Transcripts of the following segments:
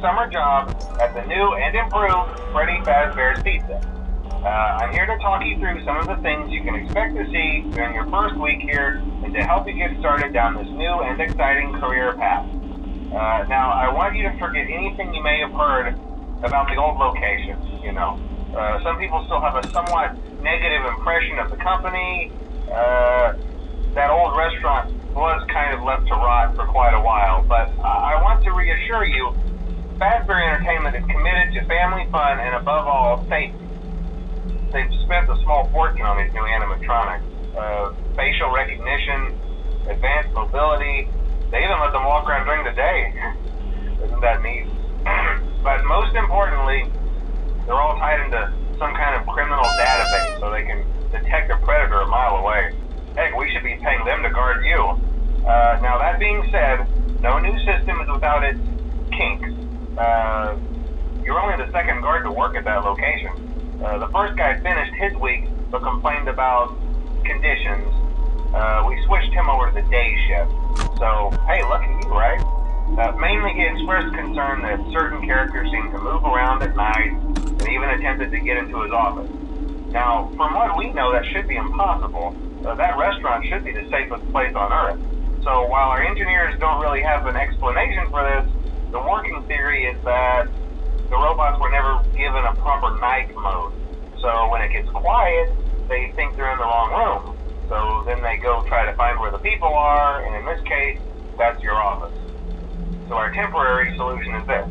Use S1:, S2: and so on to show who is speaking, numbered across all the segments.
S1: summer job at the new and improved Freddy Fazbear's Pizza. I'm here to talk you through some of the things you can expect to see during your first week here and to help you get started down this new and exciting career path. Now, I want you to forget anything you may have heard about the old location. Some people still have a somewhat negative impression of the company. That old restaurant was kind of left to rot for quite a while, but I want to reassure you, Fazbear Entertainment is committed to family fun and above all, safety. They've spent a small fortune on these new animatronics. Facial recognition, advanced mobility, they even let them walk around during the day. Isn't that neat? But most importantly, they're all tied into some kind of criminal database so they can detect a predator a mile away. Heck, we should be paying them to guard you. Now that being said, no new system is without its kinks. You're only the second guard to work at that location. The first guy finished his week but complained about conditions. We switched him over to the day shift. So, hey, lucky you, right? Mainly he expressed concern that certain characters seemed to move around at night and even attempted to get into his office. Now, from what we know, that should be impossible. That restaurant should be the safest place on Earth. So while our engineers don't really have an explanation for this, the working theory is that the robots were never given a proper night mode. So when it gets quiet, they think they're in the wrong room. So then they go try to find where the people are, and in this case, that's your office. So our temporary solution is this.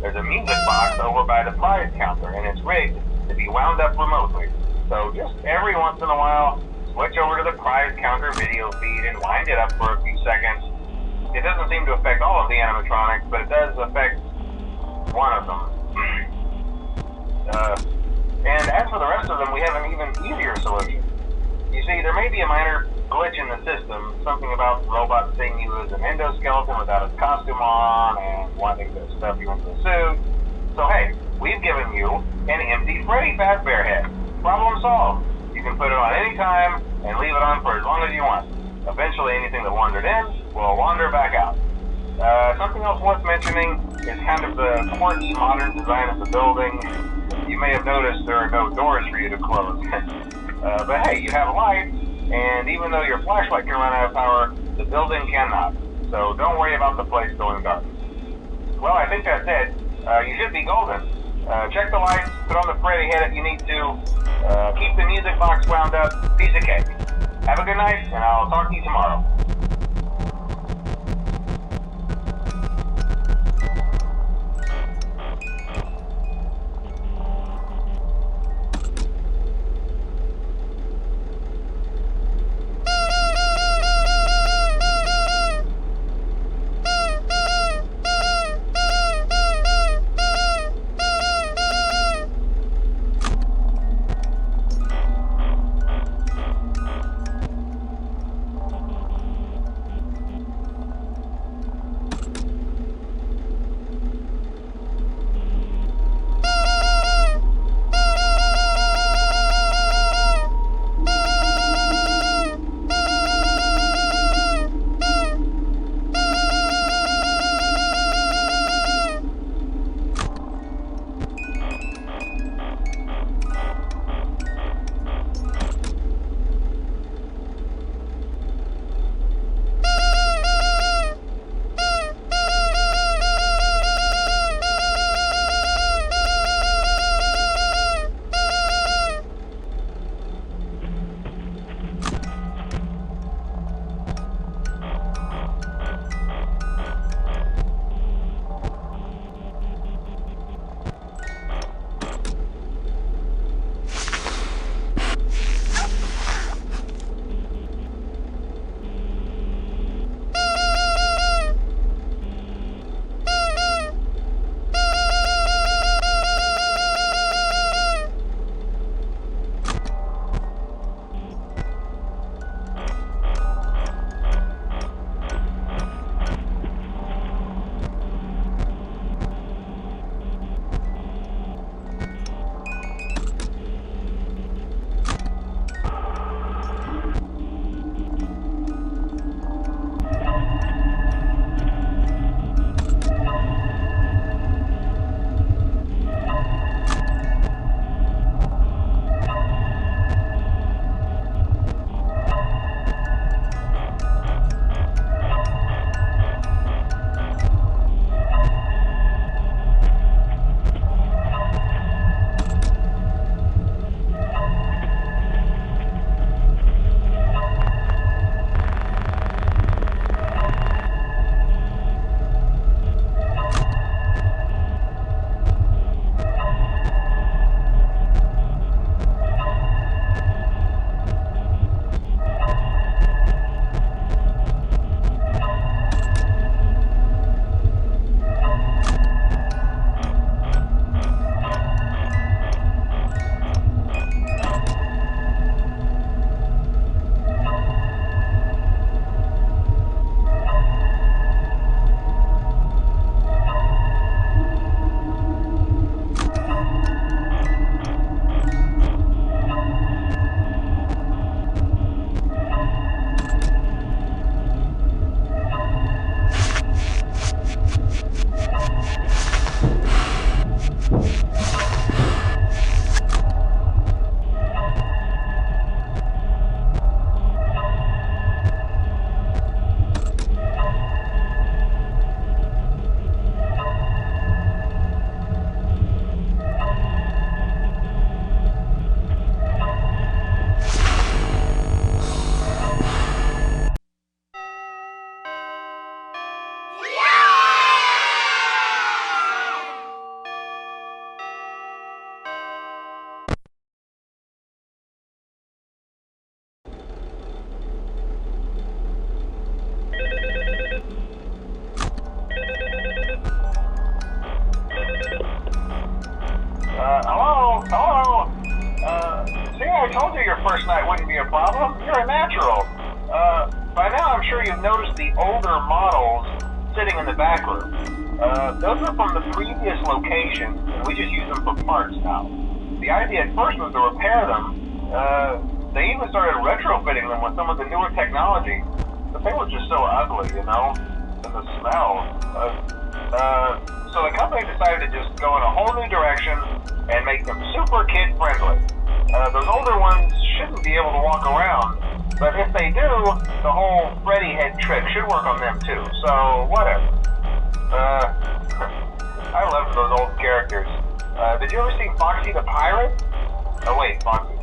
S1: There's a music box over by the prize counter, and it's rigged to be wound up remotely. So just every once in a while, switch over to the prize counter video feed and wind it up for a few seconds. It doesn't seem to affect all of the animatronics, but it does affect one of them. And as for the rest of them, we have an even easier solution. You see, there may be a minor glitch in the system, something about robots seeing you as an endoskeleton without his costume on and wanting to stuff you into a suit. So hey, we've given you an empty Freddy Fazbear head. Problem solved. You can put it on any time and leave it on for as long as you want. Eventually anything that wandered in will wander back out. Something else worth mentioning is kind of the quirky modern design of the building. You may have noticed there are no doors for you to close. But hey, you have lights, and even though your flashlight can run out of power, the building cannot. So don't worry about the place going dark. Well, I think that's it. You should be golden. Check the lights, put on the Freddy head if you need to. Keep the music box wound up. Piece of cake. Have a good night, and I'll talk to you tomorrow. told you your first night wouldn't be a problem. You're a natural. By now I'm sure you've noticed the older models sitting in the back room. Those are from the previous location, and we just use them for parts now. The idea at first was to repair them. They even started retrofitting them with some of the newer technology, but they were just so ugly, you know, and the smell. So the company decided to just go in a whole new direction and make them super kid-friendly. Those older ones shouldn't be able to walk around, but if they do, the whole Freddy head trick should work on them too, so whatever. I love those old characters. Did you ever see Foxy the Pirate? Oh wait, Foxy.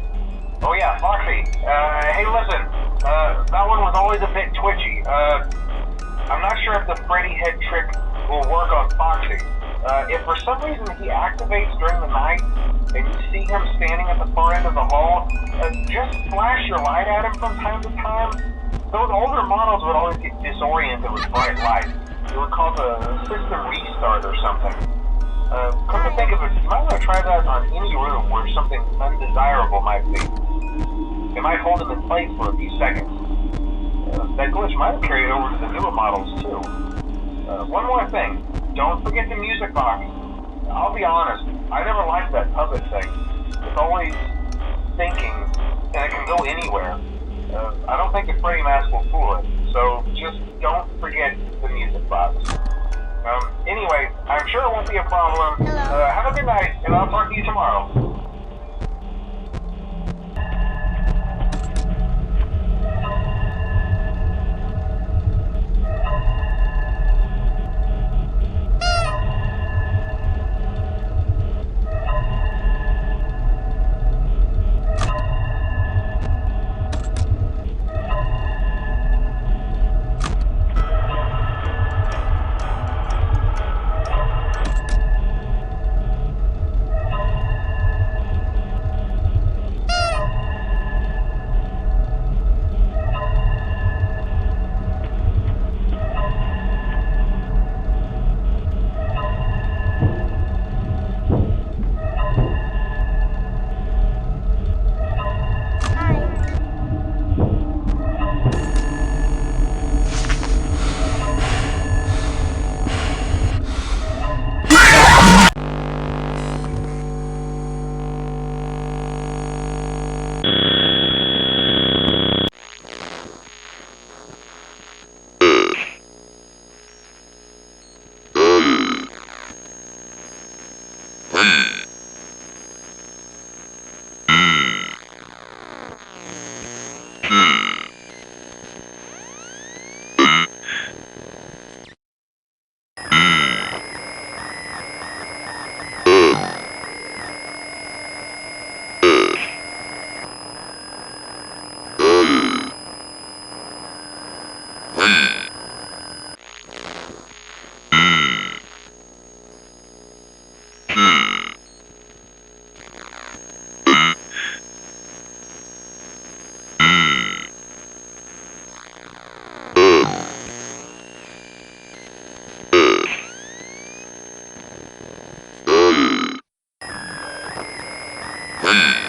S1: Oh yeah, Foxy. Hey listen, that one was always a bit twitchy. I'm not sure if the Freddy head trick will work on Foxy. If for some reason he activates during the night, and you see him standing at the far end of the hall, just flash your light at him from time to time. Those older models would always get disoriented with bright lights. It would cause a system restart or something. Come to think of it, you might want to try that on any room where something undesirable might be. It might hold him in place for a few seconds. That glitch might have carried over to the newer models too. One more thing, don't forget the music box. I'll be honest, I never liked that puppet thing. It's always thinking, and it can go anywhere. I don't think the Freddy mask will fool it, so just don't forget the music box. Anyway, I'm sure it won't be a problem. Have a good night, and I'll talk to you tomorrow.
S2: Hmm.